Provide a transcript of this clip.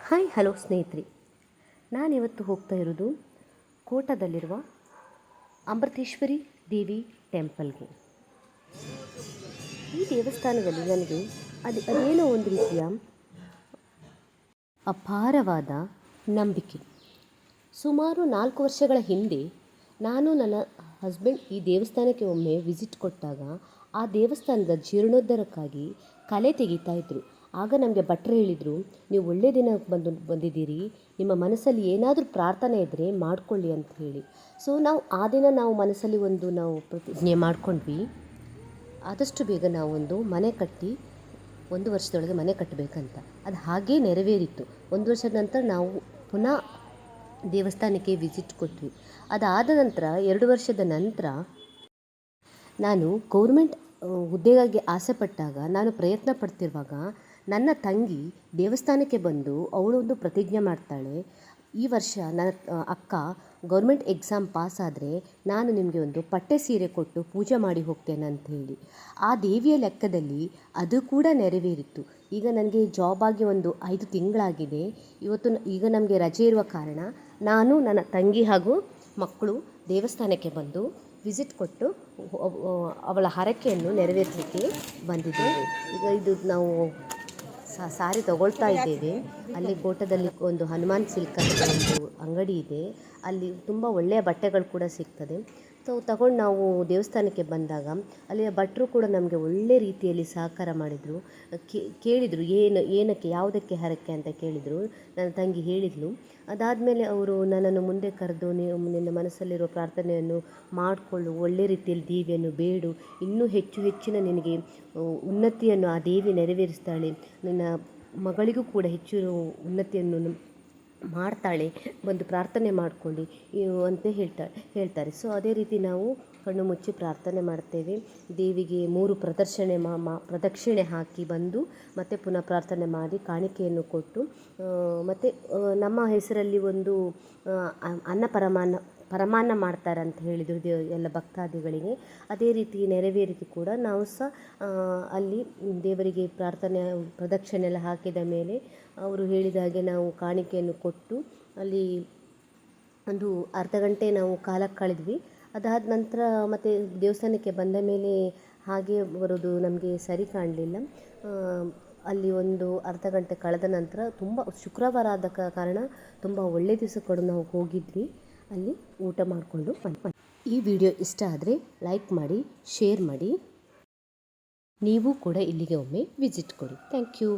Hi hello ಸ್ನೇಹಿತರೆ, ನಾನಿವತ್ತು ಹೋಗ್ತಾ ಇರೋದು ಕೋಟದಲ್ಲಿರುವ ಅಮೃತೇಶ್ವರಿ ದೇವಿ ಟೆಂಪಲ್ಗೆ. ಈ ದೇವಸ್ಥಾನದಲ್ಲಿ ನನಗೆ ಅದೇನೋ ಒಂದು ರೀತಿಯ ಅಪಾರವಾದ ನಂಬಿಕೆ. ಸುಮಾರು 4 ವರ್ಷಗಳ ಹಿಂದೆ ನಾನು ನನ್ನ ಹಸ್ಬೆಂಡ್ ಈ ದೇವಸ್ಥಾನಕ್ಕೆ ಒಮ್ಮೆ ವಿಸಿಟ್ ಕೊಟ್ಟಾಗ ಆ ದೇವಸ್ಥಾನದ ಜೀರ್ಣೋದ್ಧಾರಕ್ಕಾಗಿ ಕಲೆ ತೆಗಿತಾ ಇದ್ದರು. ಆಗ ನಮಗೆ ಭಟ್ರು ಹೇಳಿದರು, ನೀವು ಒಳ್ಳೆಯ ದಿನ ಬಂದಿದ್ದೀರಿ, ನಿಮ್ಮ ಮನಸ್ಸಲ್ಲಿ ಏನಾದರೂ ಪ್ರಾರ್ಥನೆ ಇದ್ದರೆ ಮಾಡಿಕೊಳ್ಳಿ ಅಂತ ಹೇಳಿ. ಸೊ ಆ ದಿನ ನಾವು ಮನಸ್ಸಲ್ಲಿ ನಾವು ಪ್ರತಿಜ್ಞೆ ಮಾಡಿಕೊಂಡ್ವಿ, ಆದಷ್ಟು ಬೇಗ ನಾವೊಂದು ಮನೆ ಕಟ್ಟಿ 1 ವರ್ಷದೊಳಗೆ ಮನೆ ಕಟ್ಟಬೇಕಂತ. ಅದು ಹಾಗೇ ನೆರವೇರಿತ್ತು. 1 ವರ್ಷದ ನಂತರ ನಾವು ಪುನಃ ದೇವಸ್ಥಾನಕ್ಕೆ ವಿಸಿಟ್ ಕೊಟ್ವಿ. ಅದಾದ ನಂತರ 2 ವರ್ಷದ ನಂತರ ನಾನು ಗೌರ್ಮೆಂಟ್ ಹುದ್ದೆಗಾಗಿ ಆಸೆ ಪಟ್ಟಾಗ, ನಾನು ಪ್ರಯತ್ನ ಪಡ್ತಿರುವಾಗ ನನ್ನ ತಂಗಿ ದೇವಸ್ಥಾನಕ್ಕೆ ಬಂದು ಅವಳೊಂದು ಪ್ರತಿಜ್ಞೆ ಮಾಡ್ತಾಳೆ, ಈ ವರ್ಷ ನನ್ನ ಅಕ್ಕ ಗೌರ್ಮೆಂಟ್ ಎಕ್ಸಾಮ್ ಪಾಸ್ ಆದರೆ ನಾನು ನಿಮಗೆ ಒಂದು ಪಟ್ಟೆ ಸೀರೆ ಕೊಟ್ಟು ಪೂಜೆ ಮಾಡಿ ಹೋಗ್ತೇನೆ ಅಂತ ಹೇಳಿ. ಆ ದೇವಿಯ ಲೆಕ್ಕದಲ್ಲಿ ಅದು ಕೂಡ ನೆರವೇರಿತ್ತು. ಈಗ ನನಗೆ ಜಾಬ್ ಆಗಿ ಒಂದು 5 ತಿಂಗಳಾಗಿದೆ. ಈಗ ನಮಗೆ ರಜೆ ಇರುವ ಕಾರಣ ನಾನು, ನನ್ನ ತಂಗಿ ಹಾಗೂ ಮಕ್ಕಳು ದೇವಸ್ಥಾನಕ್ಕೆ ಬಂದು ವಿಸಿಟ್ ಕೊಟ್ಟು ಅವಳ ಹರಕೆಯನ್ನು ನೆರವೇರಿಸಲಿಕ್ಕೆ ಬಂದಿದ್ದೇವೆ. ಈಗ ಇದು ನಾವು ಸಾರಿ ತಗೊಳ್ತಾ ಇದ್ದೇವೆ. ಅಲ್ಲಿ ಕೋಟದಲ್ಲಿ ಒಂದು ಹನುಮಾನ್ ಸಿಲ್ಕ್ ಅಂತ ಒಂದು ಅಂಗಡಿ ಇದೆ. ಅಲ್ಲಿ ತುಂಬ ಒಳ್ಳೆಯ ಬಟ್ಟೆಗಳು ಕೂಡ ಸಿಗ್ತದೆ. ಸೊ ತಗೊಂಡು ನಾವು ದೇವಸ್ಥಾನಕ್ಕೆ ಬಂದಾಗ ಅಲ್ಲಿಯ ಭಟ್ರು ಕೂಡ ನಮಗೆ ಒಳ್ಳೆ ರೀತಿಯಲ್ಲಿ ಸಹಕಾರ ಮಾಡಿದರು. ಕೇಳಿದರು ಏನಕ್ಕೆ ಯಾವುದಕ್ಕೆ ಹರಕೆ ಅಂತ ಕೇಳಿದರು. ನನ್ನ ತಂಗಿ ಹೇಳಿದ್ಲು. ಅದಾದಮೇಲೆ ಅವರು ನನ್ನನ್ನು ಮುಂದೆ ಕರೆದು, ನಿನ್ನ ಮನಸ್ಸಲ್ಲಿರೋ ಪ್ರಾರ್ಥನೆಯನ್ನು ಮಾಡಿಕೊಳ್ಳು, ಒಳ್ಳೆ ರೀತಿಯಲ್ಲಿ ದೇವಿಯನ್ನು ಬೇಡು, ಇನ್ನೂ ಹೆಚ್ಚಿನ ನಿನಗೆ ಉನ್ನತಿಯನ್ನು ಆ ದೇವಿ ನೆರವೇರಿಸ್ತಾಳೆ, ನಿನ್ನ ಮಗಳಿಗೂ ಕೂಡ ಹೆಚ್ಚು ಉನ್ನತಿಯನ್ನು ಮಾಡ್ತಾಳೆ, ಬಂದು ಪ್ರಾರ್ಥನೆ ಮಾಡಿಕೊಳ್ಳಿ ಅಂತ ಹೇಳ್ತಾರೆ. ಸೊ ಅದೇ ರೀತಿ ನಾವು ಕಣ್ಣು ಮುಚ್ಚಿ ಪ್ರಾರ್ಥನೆ ಮಾಡ್ತೇವೆ. ದೇವಿಗೆ 3 ಪ್ರದಕ್ಷಿಣೆ ಹಾಕಿ ಬಂದು ಮತ್ತೆ ಪುನಃ ಪ್ರಾರ್ಥನೆ ಮಾಡಿ ಕಾಣಿಕೆಯನ್ನು ಕೊಟ್ಟು, ಮತ್ತು ನಮ್ಮ ಹೆಸರಲ್ಲಿ ಒಂದು ಪರಮಾನ್ನ ಮಾಡ್ತಾರೆ ಅಂತ ಹೇಳಿದರು ಎಲ್ಲ ಭಕ್ತಾದಿಗಳಿಗೆ. ಅದೇ ರೀತಿ ನೆರವೇರಿತು ಕೂಡ. ನಾವು ಸಹ ಅಲ್ಲಿ ದೇವರಿಗೆ ಪ್ರದಕ್ಷಿಣೆ ಎಲ್ಲ ಹಾಕಿದ ಮೇಲೆ ಅವರು ಹೇಳಿದ ಹಾಗೆ ನಾವು ಕಾಣಿಕೆಯನ್ನು ಕೊಟ್ಟು ಅಲ್ಲಿ ಒಂದು ಅರ್ಧ ಗಂಟೆ ನಾವು ಕಾಲ ಕಳೆದ್ವಿ. ಅದಾದ ನಂತರ ಮತ್ತೆ ದೇವಸ್ಥಾನಕ್ಕೆ ಬಂದ ಮೇಲೆ ಹಾಗೆ ಬರೋದು ನಮಗೆ ಸರಿ ಕಾಣಲಿಲ್ಲ. ಅಲ್ಲಿ ಒಂದು ಅರ್ಧ ಗಂಟೆ ಕಳೆದ ನಂತರ ತುಂಬ ಶುಕ್ರವಾರ ಆದ ಕಾರಣ ತುಂಬ ಒಳ್ಳೆಯ ದಿವಸ ಕೂಡ ನಾವು ಹೋಗಿದ್ವಿ. ಅಲ್ಲಿ ಊಟ ಮಾಡಿಕೊಂಡು ಬಂದ್ವಿ. ಈ ವಿಡಿಯೋ ಇಷ್ಟ ಆದರೆ ಲೈಕ್ ಮಾಡಿ, ಶೇರ್ ಮಾಡಿ. ನೀವು ಕೂಡ ಇಲ್ಲಿಗೆ ಒಮ್ಮೆ ವಿಸಿಟ್ ಕೊಡಿ. Thank you.